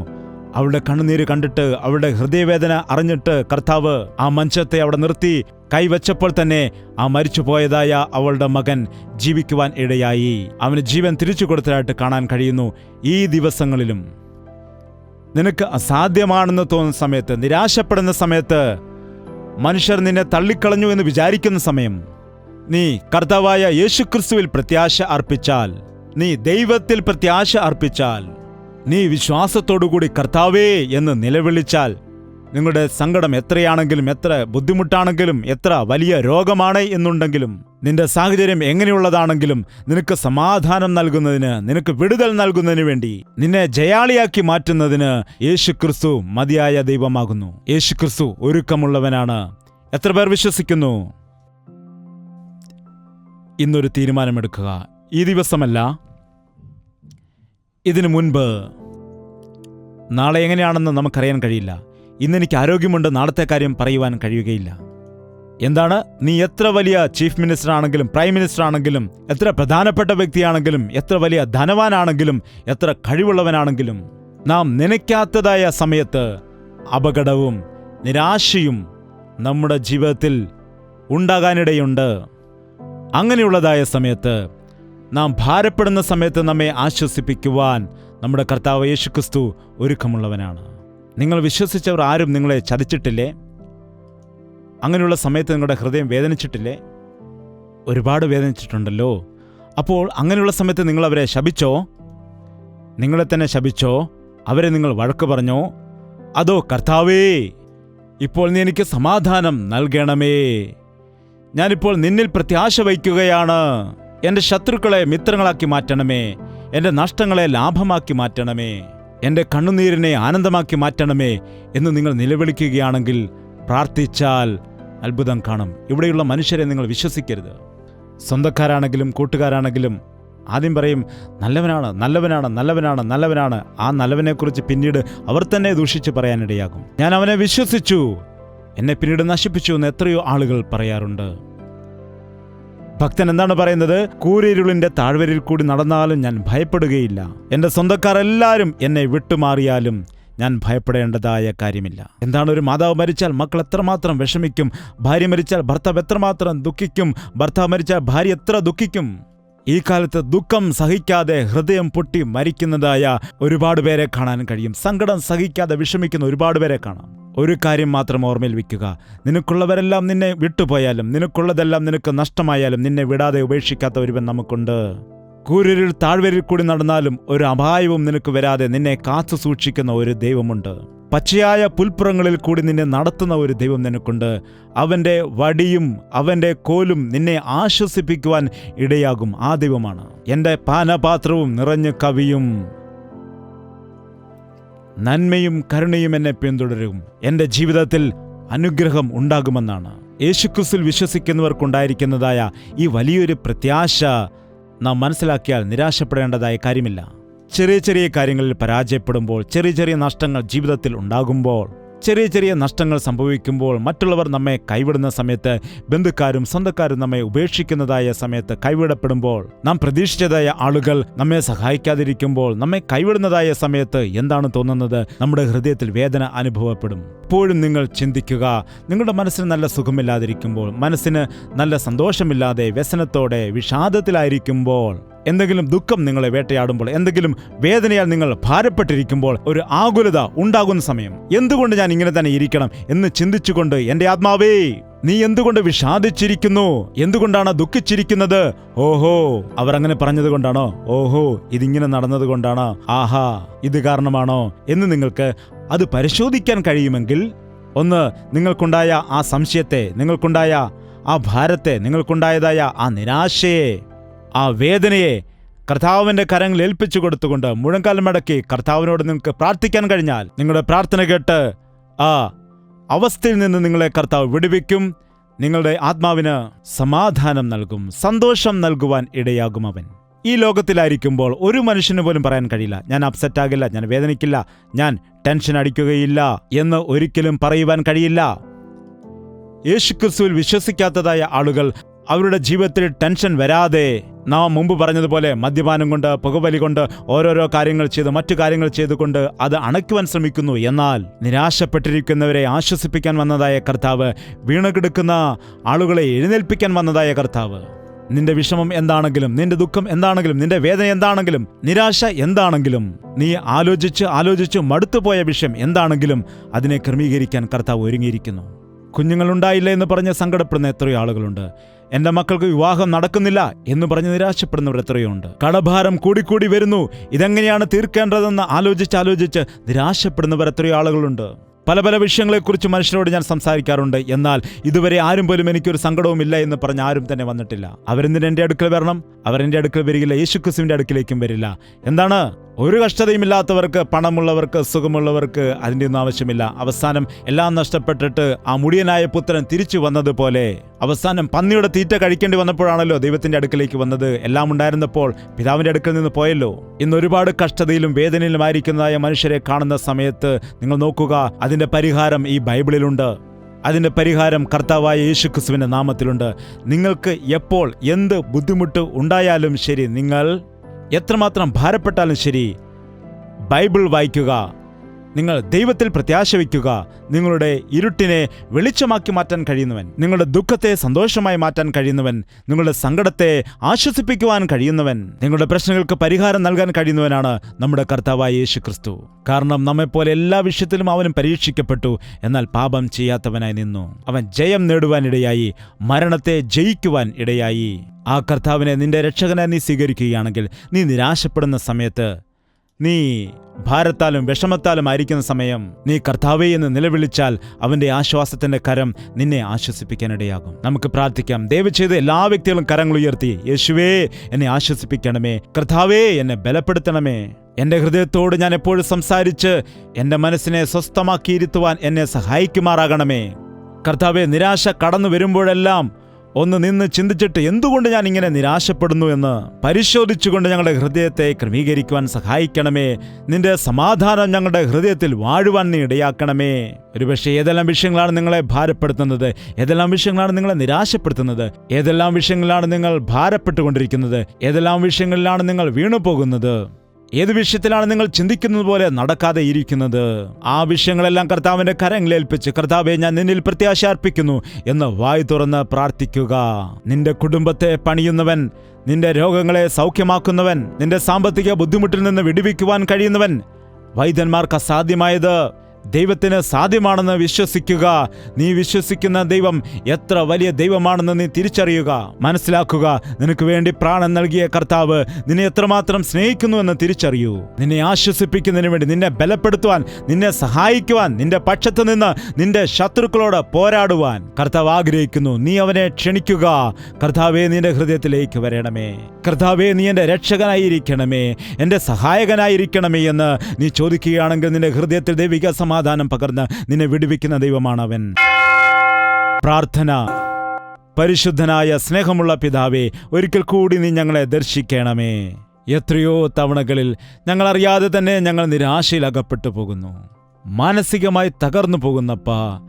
അവളുടെ കണ്ണുനീര് കണ്ടിട്ട്, അവളുടെ ഹൃദയവേദന അറിഞ്ഞിട്ട് കർത്താവ് ആ മഞ്ചത്തെ അവിടെ നിർത്തി. കൈവച്ചപ്പോൾ തന്നെ ആ മരിച്ചുപോയതായ അവളുടെ മകൻ ജീവിക്കുവാൻ ഇടയായി. അവന് ജീവൻ തിരിച്ചു കൊടുത്തതായിട്ട് കാണാൻ കഴിയുന്നു. ഈ ദിവസങ്ങളിലും നിനക്ക് അസാധ്യമാണെന്ന് തോന്നുന്ന സമയത്ത്, നിരാശപ്പെടുന്ന സമയത്ത്, മനുഷ്യർ നിന്നെ തള്ളിക്കളഞ്ഞു എന്ന് വിചാരിക്കുന്ന സമയം, നീ കർത്താവായ യേശുക്രിസ്തുവിൽ പ്രത്യാശ അർപ്പിച്ചാൽ, നീ ദൈവത്തിൽ പ്രത്യാശ അർപ്പിച്ചാൽ, നീ വിശ്വാസത്തോടുകൂടി കർത്താവേ എന്ന് നിലവിളിച്ചാൽ, നിങ്ങളുടെ സങ്കടം എത്രയാണെങ്കിലും, എത്ര ബുദ്ധിമുട്ടാണെങ്കിലും, എത്ര വലിയ രോഗമാണ് എന്നുണ്ടെങ്കിലും, നിന്റെ സാഹചര്യം എങ്ങനെയുള്ളതാണെങ്കിലും, നിനക്ക് സമാധാനം നൽകുന്നതിന്, നിനക്ക് വിടുതൽ നൽകുന്നതിന് വേണ്ടി, നിന്നെ ജയാളിയാക്കി മാറ്റുന്നതിന് യേശുക്രിസ്തു മതിയായ ദൈവമാകുന്നു. യേശുക്രിസ്തു ഒരുക്കമുള്ളവനാണ്. എത്ര പേർ വിശ്വസിക്കുന്നു? ഇന്നൊരു തീരുമാനമെടുക്കുക. ഈ ദിവസമല്ല, ഇതിനു മുൻപ്. നാളെ എങ്ങനെയാണെന്ന് നമുക്കറിയാൻ കഴിയില്ല. ഇന്നെനിക്ക് ആരോഗ്യമുണ്ട്, നാളത്തെ കാര്യം പറയുവാൻ കഴിയുകയില്ല. എന്താണ്? നീ എത്ര വലിയ ചീഫ് മിനിസ്റ്റർ ആണെങ്കിലും, പ്രൈം മിനിസ്റ്റർ ആണെങ്കിലും, എത്ര പ്രധാനപ്പെട്ട വ്യക്തിയാണെങ്കിലും, എത്ര വലിയ ധനവാനാണെങ്കിലും, എത്ര കഴിവുള്ളവനാണെങ്കിലും, നാം നനയ്ക്കാത്തതായ സമയത്ത് അപകടവും നിരാശയും നമ്മുടെ ജീവിതത്തിൽ ഉണ്ടാകാനിടയുണ്ട്. അങ്ങനെയുള്ളതായ സമയത്ത്, നാം ഭാരപ്പെടുന്ന സമയത്ത് നമ്മെ ആശ്വസിപ്പിക്കുവാൻ നമ്മുടെ കർത്താവ് യേശുക്രിസ്തു ഒരുക്കമുള്ളവനാണ്. നിങ്ങൾ വിശ്വസിച്ചവർ ആരും നിങ്ങളെ ചതിച്ചിട്ടില്ലേ? അങ്ങനെയുള്ള സമയത്ത് നിങ്ങളുടെ ഹൃദയം വേദനിച്ചിട്ടില്ലേ? ഒരുപാട് വേദനിച്ചിട്ടുണ്ടല്ലോ. അപ്പോൾ അങ്ങനെയുള്ള സമയത്ത് നിങ്ങൾ അവരെ ശപിച്ചോ? നിങ്ങളെ തന്നെ ശപിച്ചോ? അവരെ നിങ്ങൾ വഴക്ക് പറഞ്ഞോ? അതോ കർത്താവേ, ഇപ്പോൾ നീ എനിക്ക് സമാധാനം നൽകണമേ, ഞാനിപ്പോൾ നിന്നിൽ പ്രത്യാശ വയ്ക്കുകയാണ്, എൻ്റെ ശത്രുക്കളെ മിത്രങ്ങളാക്കി മാറ്റണമേ, എൻ്റെ നഷ്ടങ്ങളെ ലാഭമാക്കി മാറ്റണമേ, എൻ്റെ കണ്ണുനീരിനെ ആനന്ദമാക്കി മാറ്റണമേ എന്ന് നിങ്ങൾ നിലവിളിക്കുകയാണെങ്കിൽ, പ്രാർത്ഥിച്ചാൽ അത്ഭുതം കാണും. ഇവിടെയുള്ള മനുഷ്യരെ നിങ്ങൾ വിശ്വസിക്കരുത്. സ്വന്തക്കാരാണെങ്കിലും കൂട്ടുകാരാണെങ്കിലും ആദ്യം പറയും, നല്ലവനാണ്, നല്ലവനാണ്, നല്ലവനാണ്, നല്ലവനാണ്. ആ നല്ലവനെക്കുറിച്ച് പിന്നീട് അവർ തന്നെ ദൂഷിച്ച് പറയാനിടയാകും. ഞാൻ അവനെ വിശ്വസിച്ചു, എന്നെ പിന്നീട് നശിപ്പിച്ചു എന്ന് എത്രയോ ആളുകൾ പറയാറുണ്ട്. ഭക്തൻ എന്താണ് പറയുന്നത്? കൂരിരുളിന്റെ താഴ്വരയിൽ കൂടി നടന്നാലും ഞാൻ ഭയപ്പെടുകയില്ല. എൻ്റെ സ്വന്തക്കാർ എല്ലാവരും എന്നെ വിട്ടുമാറിയാലും ഞാൻ ഭയപ്പെടേണ്ടതായ കാര്യമില്ല. എന്താണ്? ഒരു മാതാവ് മരിച്ചാൽ മക്കൾ എത്രമാത്രം വിഷമിക്കും, ഭാര്യ മരിച്ചാൽ ഭർത്താവ് എത്രമാത്രം ദുഃഖിക്കും, ഭർത്താവ് മരിച്ചാൽ ഭാര്യ എത്ര ദുഃഖിക്കും. ഈ കാലത്ത് ദുഃഖം സഹിക്കാതെ ഹൃദയം പൊട്ടി മരിക്കുന്നതായ ഒരുപാട് പേരെ കാണാൻ കഴിയും. സങ്കടം സഹിക്കാതെ വിഷമിക്കുന്ന ഒരുപാട് പേരെ കാണാം. ഒരു കാര്യം മാത്രം ഓർമ്മയിൽ വയ്ക്കുക, നിനക്കുള്ളവരെല്ലാം നിന്നെ വിട്ടുപോയാലും, നിനക്കുള്ളതെല്ലാം നിനക്ക് നഷ്ടമായാലും, നിന്നെ വിടാതെ ഉപേക്ഷിക്കാത്ത ഒരുവൻ നമുക്കുണ്ട്. കൂരിരുൾ താഴ്വരയിൽ കൂടി നടന്നാലും ഒരു അപായവും നിനക്ക് വരാതെ നിന്നെ കാത്തു സൂക്ഷിക്കുന്ന ഒരു ദൈവമുണ്ട്. പച്ചയായ പുൽപ്പുറങ്ങളിൽ കൂടി നിന്നെ നടത്തുന്ന ഒരു ദൈവം നിനക്കുണ്ട്. അവൻ്റെ വടിയും അവൻ്റെ കോലും നിന്നെ ആശ്വസിപ്പിക്കുവാൻ ഇടയാകും. ആ ദൈവമാണ്. എൻ്റെ പാനപാത്രവും നിറഞ്ഞു കവിയും, നന്മയും കരുണയും എന്നെ പിന്തുടരും, എൻ്റെ ജീവിതത്തിൽ അനുഗ്രഹം ഉണ്ടാകുമെന്നാണ്. യേശുക്രിസ്തുവിൽ വിശ്വസിക്കുന്നവർക്കുണ്ടായിരിക്കുന്നതായ ഈ വലിയൊരു പ്രത്യാശ നാം മനസ്സിലാക്കിയാൽ നിരാശപ്പെടേണ്ടതായ കാര്യമില്ല. ചെറിയ ചെറിയ കാര്യങ്ങളിൽ പരാജയപ്പെടുമ്പോൾ, ചെറിയ ചെറിയ നഷ്ടങ്ങൾ ജീവിതത്തിൽ ഉണ്ടാകുമ്പോൾ, ചെറിയ ചെറിയ നഷ്ടങ്ങൾ സംഭവിക്കുമ്പോൾ, മറ്റുള്ളവർ നമ്മെ കൈവിടുന്ന സമയത്ത്, ബന്ധുക്കാരും സ്വന്തക്കാരും നമ്മെ ഉപേക്ഷിക്കുന്നതായ സമയത്ത്, കൈവിടപ്പെടുമ്പോൾ, നാം പ്രതീക്ഷിച്ചതായ ആളുകൾ നമ്മെ സഹായിക്കാതിരിക്കുമ്പോൾ, നമ്മെ കൈവിടുന്നതായ സമയത്ത് എന്താണ് തോന്നുന്നത്? നമ്മുടെ ഹൃദയത്തിൽ വേദന അനുഭവപ്പെടും. എപ്പോഴും നിങ്ങൾ ചിന്തിക്കുക, നിങ്ങളുടെ മനസ്സിന് നല്ല സുഖമില്ലാതിരിക്കുമ്പോൾ, മനസ്സിന് നല്ല സന്തോഷമില്ലാതെ, വ്യസനത്തോടെ, വിഷാദത്തിലായിരിക്കുമ്പോൾ, എന്തെങ്കിലും ദുഃഖം നിങ്ങളെ വേട്ടയാടുമ്പോൾ, എന്തെങ്കിലും വേദനയാൽ നിങ്ങൾ ഭാരപ്പെട്ടിരിക്കുമ്പോൾ, ഒരു ആകുലത ഉണ്ടാകുന്ന സമയം, എന്തുകൊണ്ട് ഞാൻ ഇങ്ങനെ തന്നെ ഇരിക്കണം എന്ന് ചിന്തിച്ചുകൊണ്ട്, എൻ്റെ ആത്മാവേ, നീ എന്തുകൊണ്ട് വിഷാദിച്ചിരിക്കുന്നു? എന്തുകൊണ്ടാണ് ദുഃഖിച്ചിരിക്കുന്നത്? ഓഹോ, അവർ അങ്ങനെ പറഞ്ഞത് കൊണ്ടാണോ? ഓഹോ, ഇതിങ്ങനെ നടന്നത് കൊണ്ടാണോ? ആഹാ, ഇത് കാരണമാണോ എന്ന് നിങ്ങൾക്ക് അത് പരിശോധിക്കാൻ കഴിയുമെങ്കിൽ, ഒന്ന്, നിങ്ങൾക്കുണ്ടായ ആ സംശയത്തെ, നിങ്ങൾക്കുണ്ടായ ആ ഭാരത്തെ, നിങ്ങൾക്കുണ്ടായതായ ആ നിരാശയെ, ആ വേദനയെ കർത്താവിന്റെ കരങ്ങളിൽ ഏൽപ്പിച്ചു കൊടുത്തുകൊണ്ട് മുഴങ്കാൽ മടക്കി കർത്താവിനോട് നിങ്ങൾക്ക് പ്രാർത്ഥിക്കാൻ കഴിഞ്ഞാൽ, നിങ്ങളുടെ പ്രാർത്ഥന കേട്ട് ആ അവസ്ഥയിൽ നിന്ന് നിങ്ങളെ കർത്താവ് വിടുവിക്കും. നിങ്ങളുടെ ആത്മാവിന് സമാധാനം നൽകും, സന്തോഷം നൽകുവാൻ ഇടയാകും അവൻ. ഈ ലോകത്തിലായിരിക്കുമ്പോൾ ഒരു മനുഷ്യന് പോലും പറയാൻ കഴിയില്ല, ഞാൻ അപ്സെറ്റ് ആകില്ല, ഞാൻ വേദനിക്കില്ല, ഞാൻ ടെൻഷൻ അടിക്കുകയില്ല എന്ന് ഒരിക്കലും പറയുവാൻ കഴിയില്ല. യേശുക്രിസ്തുവിൽ വിശ്വസിക്കാത്തതായ ആളുകൾ അവരുടെ ജീവിതത്തിൽ ടെൻഷൻ വരാതെ, നാം മുമ്പ് പറഞ്ഞതുപോലെ മദ്യപാനം കൊണ്ട്, പുകവലി കൊണ്ട്, ഓരോരോ കാര്യങ്ങൾ ചെയ്ത്, മറ്റു കാര്യങ്ങൾ ചെയ്തുകൊണ്ട് അത് അണയ്ക്കുവാൻ ശ്രമിക്കുന്നു. എന്നാൽ നിരാശപ്പെട്ടിരിക്കുന്നവരെ ആശ്വസിപ്പിക്കാൻ വന്നതായ കർത്താവ്, വീണുകിടക്കുന്ന ആളുകളെ എഴുന്നേൽപ്പിക്കാൻ വന്നതായ കർത്താവ്, നിന്റെ വിഷമം എന്താണെങ്കിലും, നിന്റെ ദുഃഖം എന്താണെങ്കിലും, നിന്റെ വേദന എന്താണെങ്കിലും, നിരാശ എന്താണെങ്കിലും, നീ ആലോചിച്ച് മടുത്തുപോയ വിഷയം എന്താണെങ്കിലും അതിനെ ക്രമീകരിക്കാൻ കർത്താവ് ഒരുങ്ങിയിരിക്കുന്നു. കുഞ്ഞുങ്ങളുണ്ടായില്ല എന്ന് പറഞ്ഞ് സങ്കടപ്പെടുന്ന എത്രയോ ആളുകളുണ്ട്. എൻ്റെ മക്കൾക്ക് വിവാഹം നടക്കുന്നില്ല എന്ന് പറഞ്ഞ് നിരാശപ്പെടുന്നവർ എത്രയോ ഉണ്ട്. കടഭാരം കൂടിക്കൂടി വരുന്നു, ഇതെങ്ങനെയാണ് തീർക്കേണ്ടതെന്ന് ആലോചിച്ച് നിരാശപ്പെടുന്നവർ എത്രയോ ആളുകളുണ്ട്. പല പല വിഷയങ്ങളെക്കുറിച്ച് മനുഷ്യരോട് ഞാൻ സംസാരിക്കാറുണ്ട്. എന്നാൽ ഇതുവരെ ആരും പോലും എനിക്കൊരു സങ്കടവുമില്ല എന്ന് പറഞ്ഞ് ആരും തന്നെ വന്നിട്ടില്ല. അവരെന്തിന് എൻ്റെ അടുക്കൽ വരണം? അവരെൻ്റെ അടുക്കൽ വരികില്ല, യേശുക്രിസ്തുവിൻ്റെ അടുക്കിലേക്കും വരില്ല. എന്താണ്? ഒരു കഷ്ടതയുമില്ലാത്തവർക്ക്, പണമുള്ളവർക്ക്, സുഖമുള്ളവർക്ക് അതിൻ്റെ ഒന്നും ആവശ്യമില്ല. അവസാനം എല്ലാം നഷ്ടപ്പെട്ടിട്ട് ആ മുടിയനായ പുത്രൻ തിരിച്ചു വന്നതുപോലെ, അവസാനം പന്നിയുടെ തീറ്റ കഴിക്കേണ്ടി വന്നപ്പോഴാണല്ലോ ദൈവത്തിൻ്റെ അടുക്കിലേക്ക് വന്നത്. എല്ലാം ഉണ്ടായിരുന്നപ്പോൾ പിതാവിൻ്റെ അടുക്കൽ നിന്ന് പോയല്ലോ. ഇന്ന് ഒരുപാട് കഷ്ടതയിലും വേദനയിലുമായിരിക്കുന്നതായ മനുഷ്യരെ കാണുന്ന സമയത്ത് നിങ്ങൾ നോക്കുക, അതിൻ്റെ പരിഹാരം ഈ ബൈബിളിലുണ്ട്. അതിൻ്റെ പരിഹാരം കർത്താവായ യേശുക്രിസ്തുവിൻ്റെ നാമത്തിലുണ്ട്. നിങ്ങൾക്ക് എപ്പോൾ എന്ത് ബുദ്ധിമുട്ട് ഉണ്ടായാലും ശരി, നിങ്ങൾ എത്രമാത്രം ഭാരപ്പെട്ടാലും ശരി, ബൈബിൾ വായിക്കുക, നിങ്ങൾ ദൈവത്തിൽ പ്രത്യാശ വയ്ക്കുക. നിങ്ങളുടെ ഇരുട്ടിനെ വെളിച്ചമാക്കി മാറ്റാൻ കഴിയുന്നവൻ, നിങ്ങളുടെ ദുഃഖത്തെ സന്തോഷമായി മാറ്റാൻ കഴിയുന്നവൻ, നിങ്ങളുടെ സങ്കടത്തെ ആശ്വസിപ്പിക്കുവാൻ കഴിയുന്നവൻ, നിങ്ങളുടെ പ്രശ്നങ്ങൾക്ക് പരിഹാരം നൽകാൻ കഴിയുന്നവനാണ് നമ്മുടെ കർത്താവായ യേശുക്രിസ്തു. കാരണം നമ്മെപ്പോലെ എല്ലാ വിഷയത്തിലും അവനും പരീക്ഷിക്കപ്പെട്ടു, എന്നാൽ പാപം ചെയ്യാത്തവനായി നിന്നു. അവൻ ജയം നേടുവാനിടയായി, മരണത്തെ ജയിക്കുവാൻ ഇടയായി. ആ കർത്താവിനെ നിന്റെ രക്ഷകനായി നീ സ്വീകരിക്കുകയാണെങ്കിൽ, നീ നിരാശപ്പെടുന്ന സമയത്ത്, നീ ഭാരത്താലും വിഷമത്താലും ആയിരിക്കുന്ന സമയം, നീ കർത്താവേ എന്ന് നിലവിളിച്ചാൽ അവന്റെ ആശ്വാസത്തിന്റെ കരം നിന്നെ ആശ്വസിപ്പിക്കാനിടയാകും. നമുക്ക് പ്രാർത്ഥിക്കാം. ദയവ് ചെയ്ത് എല്ലാ വ്യക്തികളും കരങ്ങൾ ഉയർത്തി, യേശുവേ എന്നെ ആശ്വസിപ്പിക്കണമേ, കർത്താവേ എന്നെ ബലപ്പെടുത്തണമേ. എൻ്റെ ഹൃദയത്തോട് ഞാൻ എപ്പോഴും സംസാരിച്ച് എൻ്റെ മനസ്സിനെ സ്വസ്ഥമാക്കിയിരുത്തുവാൻ എന്നെ സഹായിക്കുമാറാകണമേ. കർത്താവേ, നിരാശ കടന്നു വരുമ്പോഴെല്ലാം ഒന്ന് നിന്ന് ചിന്തിച്ചിട്ട് എന്തുകൊണ്ട് ഞാൻ ഇങ്ങനെ നിരാശപ്പെടുന്നു എന്ന് പരിശോധിച്ചുകൊണ്ട് ഞങ്ങളുടെ ഹൃദയത്തെ ക്രമീകരിക്കുവാൻ സഹായിക്കണമേ. നിന്റെ സമാധാനം ഞങ്ങളുടെ ഹൃദയത്തിൽ വാഴുവാൻ നീ ഇടയാക്കണമേ. ഒരുപക്ഷെ ഏതെല്ലാം വിഷയങ്ങളാണ് നിങ്ങളെ ഭാരപ്പെടുത്തുന്നത്, ഏതെല്ലാം വിഷയങ്ങളാണ് നിങ്ങളെ നിരാശപ്പെടുത്തുന്നത്, ഏതെല്ലാം വിഷയങ്ങളിലാണ് നിങ്ങൾ ഭാരപ്പെട്ടുകൊണ്ടിരിക്കുന്നത്, ഏതെല്ലാം വിഷയങ്ങളിലാണ് നിങ്ങൾ വീണുപോകുന്നത്, ഏത് വിഷയത്തിലാണ് നിങ്ങൾ ചിന്തിക്കുന്നത് പോലെ നടക്കാതെ ഇരിക്കുന്നത്, ആ വിഷയങ്ങളെല്ലാം കർത്താവിന്റെ കരങ്ങളേൽപ്പിച്ച്, കർത്താവെ ഞാൻ നിന്നിൽ പ്രത്യാശ അർപ്പിക്കുന്നു എന്ന് വായു തുറന്ന് പ്രാർത്ഥിക്കുക. നിന്റെ കുടുംബത്തെ പണിയുന്നവൻ, നിന്റെ രോഗങ്ങളെ സൗഖ്യമാക്കുന്നവൻ, നിന്റെ സാമ്പത്തിക ബുദ്ധിമുട്ടിൽ നിന്ന് വിടുവിക്കുവാൻ കഴിയുന്നവൻ, വൈദ്യന്മാർക്ക് അസാധ്യമായത് ദൈവത്തിന് സാധ്യമാണെന്ന് വിശ്വസിക്കുക. നീ വിശ്വസിക്കുന്ന ദൈവം എത്ര വലിയ ദൈവമാണെന്ന് നീ തിരിച്ചറിയുക, മനസ്സിലാക്കുക. നിനക്ക് വേണ്ടി പ്രാണൻ നൽകിയ കർത്താവ് നിന്നെ എത്രമാത്രം സ്നേഹിക്കുന്നുവെന്ന് തിരിച്ചറിയൂ. നിന്നെ ആശ്വസിപ്പിക്കുന്നതിന് വേണ്ടി, നിന്നെ ബലപ്പെടുത്തുവാൻ, നിന്നെ സഹായിക്കുവാൻ, നിന്റെ പക്ഷത്ത് നിന്ന് നിന്റെ ശത്രുക്കളോട് പോരാടുവാൻ കർത്താവ് ആഗ്രഹിക്കുന്നു. നീ അവനെ ക്ഷണിക്കുക. കർത്താവേ, നിന്റെ ഹൃദയത്തിലേക്ക് വരണമേ. കർത്താവേ, നീ എൻ്റെ രക്ഷകനായിരിക്കണമേ, എൻ്റെ സഹായകനായിരിക്കണമേ എന്ന് നീ ചോദിക്കുകയാണെങ്കിൽ നിന്റെ ഹൃദയത്തിൽ ദൈവിക സമാധാനം പകർന്ന് നിന്നെ വിടുവിക്കുന്ന ദൈവമാണവൻ. പ്രാർത്ഥന. പരിശുദ്ധനായ സ്നേഹമുള്ള പിതാവേ, ഒരിക്കൽ കൂടി നീ ഞങ്ങളെ ദർശിക്കണമേ. എത്രയോ തവണകളിൽ ഞങ്ങൾ അറിയാതെ തന്നെ ഞങ്ങൾ നിരാശയിൽ അകപ്പെട്ടു പോകുന്നു. മാനസികമായി തകർന്നു പോകുന്നപ്പാ,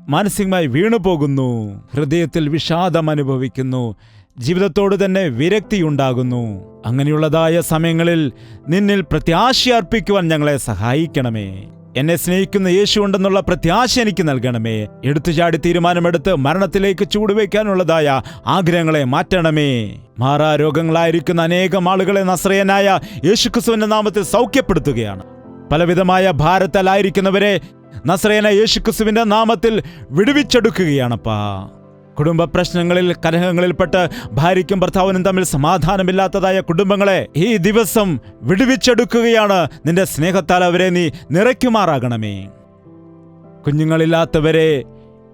മാനസികമായി വീണു പോകുന്നു, ഹൃദയത്തിൽ വിഷാദം അനുഭവിക്കുന്നു, ജീവിതത്തോട് തന്നെ വിരക്തിയുണ്ടാകുന്നു. അങ്ങനെയുള്ളതായ സമയങ്ങളിൽ നിന്നിൽ പ്രത്യാശ അർപ്പിക്കുവാൻ ഞങ്ങളെ സഹായിക്കണമേ. എന്നെ സ്നേഹിക്കുന്ന യേശു ഉണ്ടെന്നുള്ള പ്രത്യാശ എനിക്ക് നൽകണമേ. എടുത്തുചാടി തീരുമാനമെടുത്ത് മരണത്തിലേക്ക് ചൂടുവയ്ക്കാനുള്ളതായ ആഗ്രഹങ്ങളെ മാറ്റണമേ. മാറാരോഗങ്ങളായിരിക്കുന്ന അനേകം ആളുകളെ നസ്രയനായ യേശുക്രിസ്തുവിന്റെ നാമത്തിൽ സൗഖ്യപ്പെടുത്തുകയാണ്. പലവിധമായ ഭാരത്താലായിരിക്കുന്നവരെ നസ്രയനായ യേശുക്രിസ്തുവിന്റെ നാമത്തിൽ വിടുവിച്ചെടുക്കുകയാണപ്പാ. കുടുംബ പ്രശ്നങ്ങളിൽ, കലഹങ്ങളിൽപ്പെട്ട് ഭാര്യയ്ക്കും ഭർത്താവിനും തമ്മിൽ സമാധാനമില്ലാത്തതായ കുടുംബങ്ങളെ ഈ ദിവസം വിടുവിച്ചെടുക്കുകയാണ്. നിന്റെ സ്നേഹത്താൽ അവരെ നീ നിറയ്ക്കുമാറാകണമേ. കുഞ്ഞുങ്ങളില്ലാത്തവരെ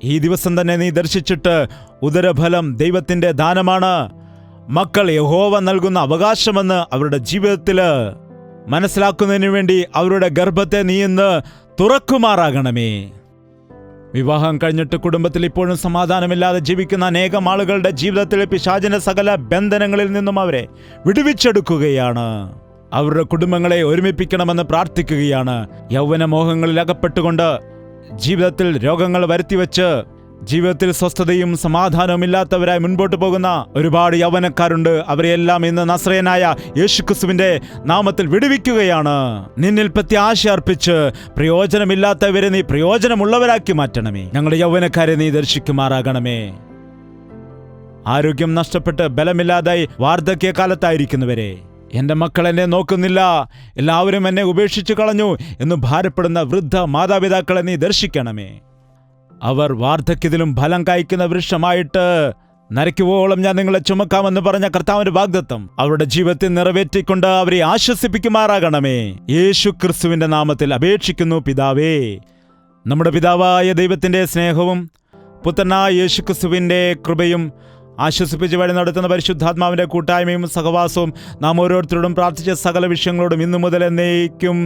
ഈ ദിവസം തന്നെ നീ ദർശിച്ചിട്ട്, ഉദരഫലം ദൈവത്തിന്റെ ദാനമാണ്, മക്കൾ യഹോവ നൽകുന്ന അവകാശമെന്ന് അവരുടെ ജീവിതത്തിൽ മനസ്സിലാക്കുന്നതിനു വേണ്ടി അവരുടെ ഗർഭത്തെ നീ ഇന്ന് തുറക്കുമാറാകണമേ. വിവാഹം കഴിഞ്ഞിട്ട് കുടുംബത്തിൽ ഇപ്പോഴും സമാധാനമില്ലാതെ ജീവിക്കുന്ന അനേകം ആളുകളുടെ ജീവിതത്തിലെ പിശാചിന്റെ സകല ബന്ധനങ്ങളിൽ നിന്നും അവരെ വിടുവിച്ചെടുക്കുകയാണ്. അവരുടെ കുടുംബങ്ങളെ ഒരുമിപ്പിക്കണമെന്ന് പ്രാർത്ഥിക്കുകയാണ്. യൗവനമോഹങ്ങളിൽ അകപ്പെട്ടുകൊണ്ട് ജീവിതത്തിൽ രോഗങ്ങൾ വരുത്തിവെച്ച് ജീവിതത്തിൽ സ്വസ്ഥതയും സമാധാനവും ഇല്ലാത്തവരായി മുൻപോട്ട് പോകുന്ന ഒരുപാട് യൗവനക്കാരുണ്ട്. അവരെയെല്ലാം ഇന്ന് നസ്രയനായ യേശുക്രിസ്തുവിന്റെ നാമത്തിൽ വിടുവിക്കുകയാണ്. നിന്നിൽ പ്രത്യാശ അർപ്പിച്ച് പ്രയോജനമില്ലാത്തവരെ നീ പ്രയോജനമുള്ളവരാക്കി മാറ്റണമേ. ഞങ്ങളുടെ യൗവനക്കാരെ നീ ദർശിക്കുമാറാകണമേ. ആരോഗ്യം നഷ്ടപ്പെട്ട് ബലമില്ലാതായി വാർദ്ധക്യകാലത്തായിരിക്കുന്നവരെ, എന്റെ മക്കൾ എന്നെ നോക്കുന്നില്ല, എല്ലാവരും എന്നെ ഉപേക്ഷിച്ചു കളഞ്ഞു എന്ന് ഭാരപ്പെടുന്ന വൃദ്ധ മാതാപിതാക്കളെ നീ ദർശിക്കണമേ. അവർ വാർദ്ധക്യത്തിലും ഫലം കായ്ക്കുന്ന വൃക്ഷമായിട്ട് നരയ്ക്കുവോളം ഞാൻ നിങ്ങളെ ചുമക്കാമെന്ന് പറഞ്ഞ കർത്താവിന്റെ വാഗ്ദത്തം അവരുടെ ജീവിതത്തിൽ നിറവേറ്റിക്കൊണ്ട് അവരെ ആശ്വസിപ്പിക്കുമാറാകണമേ. യേശു ക്രിസ്തുവിന്റെ നാമത്തിൽ അപേക്ഷിക്കുന്നു പിതാവേ. നമ്മുടെ പിതാവായ ദൈവത്തിന്റെ സ്നേഹവും പുത്രനായ യേശു ക്രിസ്തുവിന്റെ കൃപയും ആശ്വസിപ്പിച്ച് വഴി നടത്തുന്ന പരിശുദ്ധാത്മാവിന്റെ കൂട്ടായ്മയും സഹവാസവും നാം ഓരോരുത്തരോടും പ്രാർത്ഥിച്ച സകല വിഷയങ്ങളോടും ഇന്നു മുതൽ എന്നേക്കും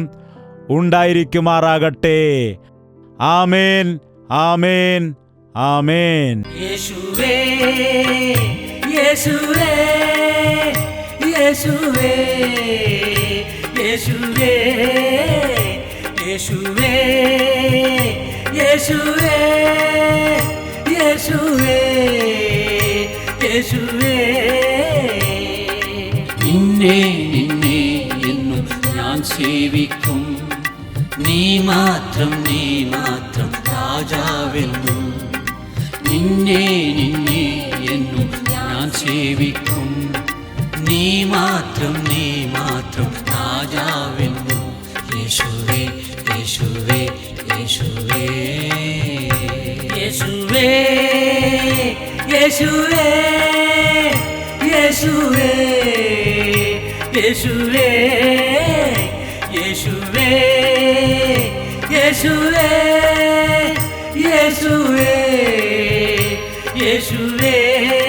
ഉണ്ടായിരിക്കുമാറാകട്ടെ. ആമേൻ, ആമേൻ, ആമേൻ. യേശുവേ, യേശുവേ, യേശുവേ, യേശുവേ, യേശുവേ, യേശുവേ, യേശുവേ, യേശുവേ. നിന്നെ നിന്നെ എന്നും ഞാൻ സേവിക്കും, നീ മാത്രം നീ മാത്രം രാജാവെന്നും. നിന്നെ നിന്നെ എന്നും ഞാൻ സേവിക്കും, നീ മാത്രം രാജാവെന്നും. യേശുവേ, യേശുവേ, യേശുവേ, യേശുവേ, യേശുവേ, യേശുവേ, യേശുവേ, യേശുവേ, യേശുവേ, യേശുവേ, യേശുവേ.